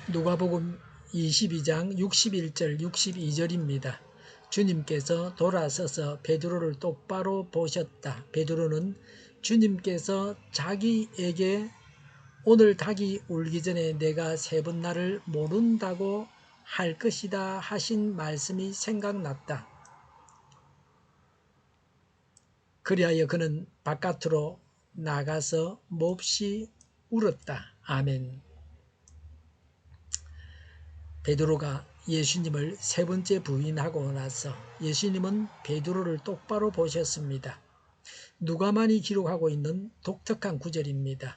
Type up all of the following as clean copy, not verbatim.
누가복음 22장 61절 62절입니다. 주님께서 돌아서서 베드로를 똑바로 보셨다. 베드로는 주님께서 자기에게 오늘 닭이 울기 전에 내가 세 번 나를 모른다고 할 것이다 하신 말씀이 생각났다. 그리하여 그는 바깥으로 나가서 몹시 울었다. 아멘. 베드로가 예수님을 세 번째 부인하고 나서 예수님은 베드로를 똑바로 보셨습니다. 누가만이 기록하고 있는 독특한 구절입니다.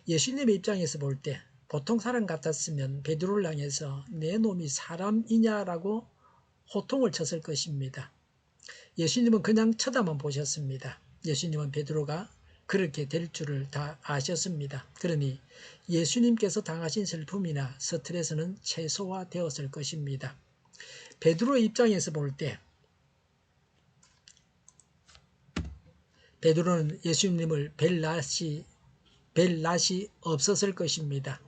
예수님의 입장에서 볼 때 보통 사람 같았으면 베드로를 향해서 내 놈이 사람이냐라고 호통을 쳤을 것입니다. 예수님은 그냥 쳐다만 보셨습니다. 예수님은 베드로가 그렇게 될 줄을 다 아셨습니다. 그러니 예수님께서 당하신 슬픔이나 스트레스는 최소화되었을 것입니다. 베드로의 입장에서 볼 때 베드로는 예수님을 뵐 낯이 없었을 것입니다.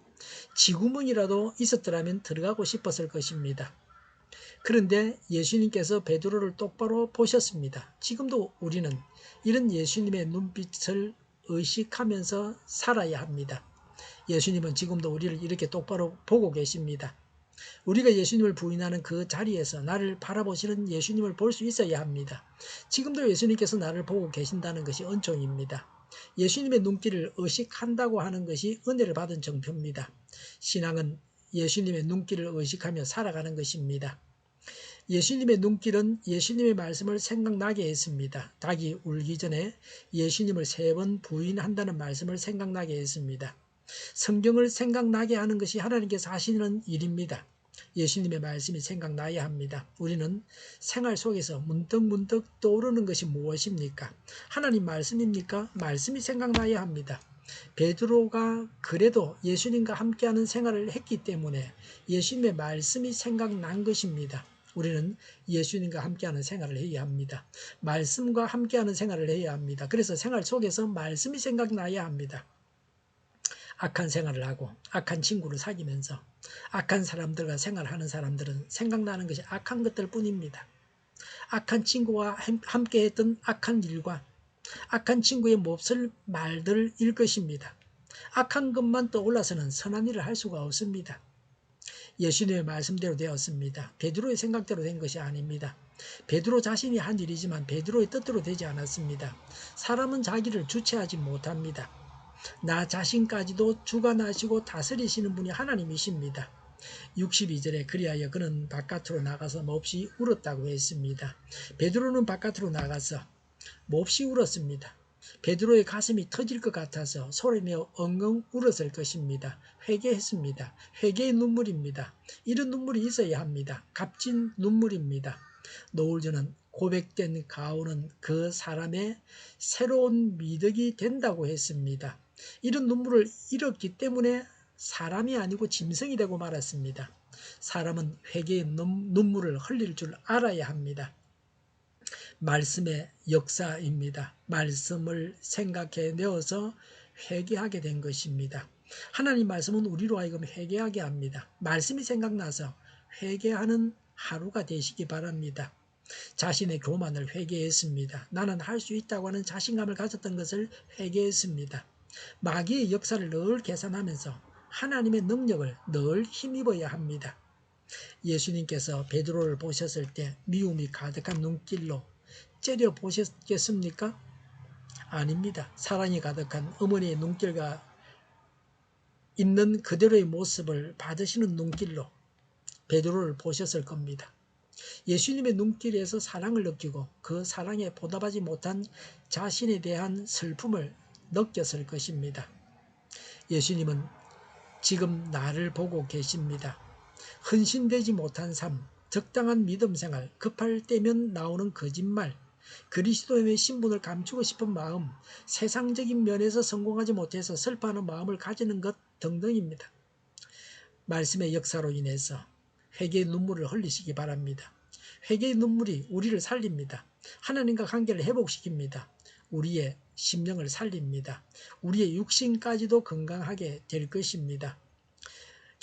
지구문이라도 있었더라면 들어가고 싶었을 것입니다. 그런데 예수님께서 베드로를 똑바로 보셨습니다. 지금도 우리는 이런 예수님의 눈빛을 의식하면서 살아야 합니다. 예수님은 지금도 우리를 이렇게 똑바로 보고 계십니다. 우리가 예수님을 부인하는 그 자리에서 나를 바라보시는 예수님을 볼 수 있어야 합니다. 지금도 예수님께서 나를 보고 계신다는 것이 은총입니다. 예수님의 눈길을 의식한다고 하는 것이 은혜를 받은 정표입니다. 신앙은 예수님의 눈길을 의식하며 살아가는 것입니다. 예수님의 눈길은 예수님의 말씀을 생각나게 했습니다. 닭이 울기 전에 예수님을 세 번 부인한다는 말씀을 생각나게 했습니다. 성경을 생각나게 하는 것이 하나님께서 하시는 일입니다. 예수님의 말씀이 생각나야 합니다. 우리는 생활 속에서 문득문득 떠오르는 것이 무엇입니까? 하나님 말씀입니까? 말씀이 생각나야 합니다. 베드로가 그래도 예수님과 함께하는 생활을 했기 때문에 예수님의 말씀이 생각난 것입니다. 우리는 예수님과 함께하는 생활을 해야 합니다. 말씀과 함께하는 생활을 해야 합니다. 그래서 생활 속에서 말씀이 생각나야 합니다. 악한 생활을 하고 악한 친구를 사귀면서 악한 사람들과 생활하는 사람들은 생각나는 것이 악한 것들 뿐입니다. 악한 친구와 함께 했던 악한 일과 악한 친구의 몹쓸 말들일 것입니다. 악한 것만 떠올라서는 선한 일을 할 수가 없습니다. 예수님의 말씀대로 되었습니다. 베드로의 생각대로 된 것이 아닙니다. 베드로 자신이 한 일이지만 베드로의 뜻대로 되지 않았습니다. 사람은 자기를 주체하지 못합니다. 나 자신까지도 주관하시고 다스리시는 분이 하나님이십니다. 62절에 그리하여 그는 바깥으로 나가서 몹시 울었다고 했습니다. 베드로는 바깥으로 나가서 몹시 울었습니다. 베드로의 가슴이 터질 것 같아서 소리내어 엉엉 울었을 것입니다. 회개했습니다. 회개의 눈물입니다. 이런 눈물이 있어야 합니다. 값진 눈물입니다. 노을 저는 고백된 가오는 그 사람의 새로운 미덕이 된다고 했습니다. 이런 눈물을 잃었기 때문에 사람이 아니고 짐승이 되고 말았습니다. 사람은 회개의 눈물을 흘릴 줄 알아야 합니다. 말씀의 역사입니다. 말씀을 생각해 내어서 회개하게 된 것입니다. 하나님 말씀은 우리로 하여금 회개하게 합니다. 말씀이 생각나서 회개하는 하루가 되시기 바랍니다. 자신의 교만을 회개했습니다. 나는 할 수 있다고 하는 자신감을 가졌던 것을 회개했습니다. 마귀의 역사를 늘 계산하면서 하나님의 능력을 늘 힘입어야 합니다. 예수님께서 베드로를 보셨을 때 미움이 가득한 눈길로 째려보셨겠습니까? 아닙니다. 사랑이 가득한 어머니의 눈길과 있는 그대로의 모습을 받으시는 눈길로 베드로를 보셨을 겁니다. 예수님의 눈길에서 사랑을 느끼고 그 사랑에 보답하지 못한 자신에 대한 슬픔을 느꼈을 것입니다. 예수님은 지금 나를 보고 계십니다. 헌신되지 못한 삶, 적당한 믿음 생활, 급할 때면 나오는 거짓말, 그리스도인의 신분을 감추고 싶은 마음, 세상적인 면에서 성공하지 못해서 슬퍼하는 마음을 가지는 것 등등입니다. 말씀의 역사로 인해서 회개의 눈물을 흘리시기 바랍니다. 회개의 눈물이 우리를 살립니다. 하나님과 관계를 회복시킵니다. 우리의 심령을 살립니다. 우리의 육신까지도 건강하게 될 것입니다.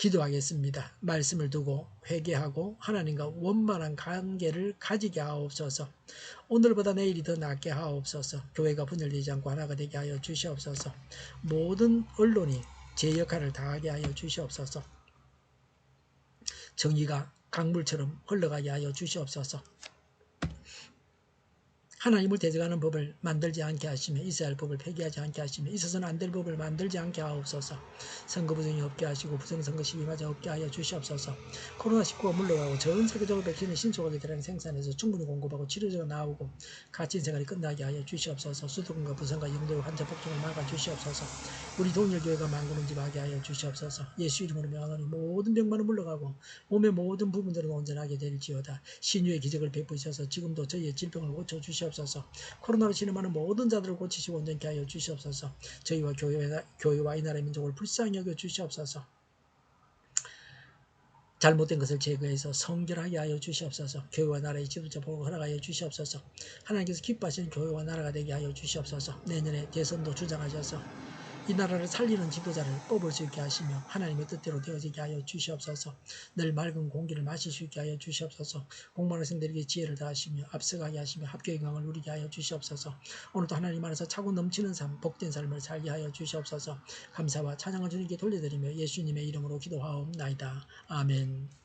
기도하겠습니다. 말씀을 두고 회개하고 하나님과 원만한 관계를 가지게 하옵소서. 오늘보다 내일이 더 낫게 하옵소서. 교회가 분열되지 않고 하나가 되게 하여 주시옵소서. 모든 언론이 제 역할을 다하게 하여 주시옵소서. 정의가 강물처럼 흘러가게 하여 주시옵소서. 하나님을 대적하는 법을 만들지 않게 하시며 있어야 할 법을 폐기하지 않게 하시며 있어서는 안 될 법을 만들지 않게 하옵소서. 선거 부정이 없게 하시고 부정선거 시비마저 없게 하여 주시옵소서. 코로나19가 물러가고 전 세계적으로 백신이 신속하게 대량 생산해서 충분히 공급하고 치료제가 나오고 갇힌 생활이 끝나게 하여 주시옵소서. 수도권과 부산과 영도의 환자 폭증을 막아 주시옵소서. 우리 동일교회가 만군은집하게 하여 주시옵소서. 예수 이름으로 명하노니 모든 병만은 물러가고 몸의 모든 부분들은 온전하게 될지어다. 신유의 기적을 베푸셔서 지금도 저희의 질병을 고쳐 주시옵소서. 코로나로 신음하는 모든 자들을 고치시고 온전케 하여 주시옵소서. 저희와 교회와 이 나라의 민족을 불쌍히 여겨 주시옵소서. 잘못된 것을 제거해서 성결하게 하여 주시옵소서. 교회와 나라의 지도자 복을 허락하여 주시옵소서. 하나님께서 기뻐하시는 교회와 나라가 되게 하여 주시옵소서. 내년에 대선도 주장하셔서 이 나라를 살리는 지도자를 뽑을 수 있게 하시며 하나님의 뜻대로 되어지게 하여 주시옵소서. 늘 맑은 공기를 마실 수 있게 하여 주시옵소서. 공부하는 학생들에게 지혜를 다하시며 앞서가게 하시며 합격의 강을 누리게 하여 주시옵소서. 오늘도 하나님 안에서 차고 넘치는 삶, 복된 삶을 살게 하여 주시옵소서. 감사와 찬양을 주님께 돌려드리며 예수님의 이름으로 기도하옵나이다. 아멘.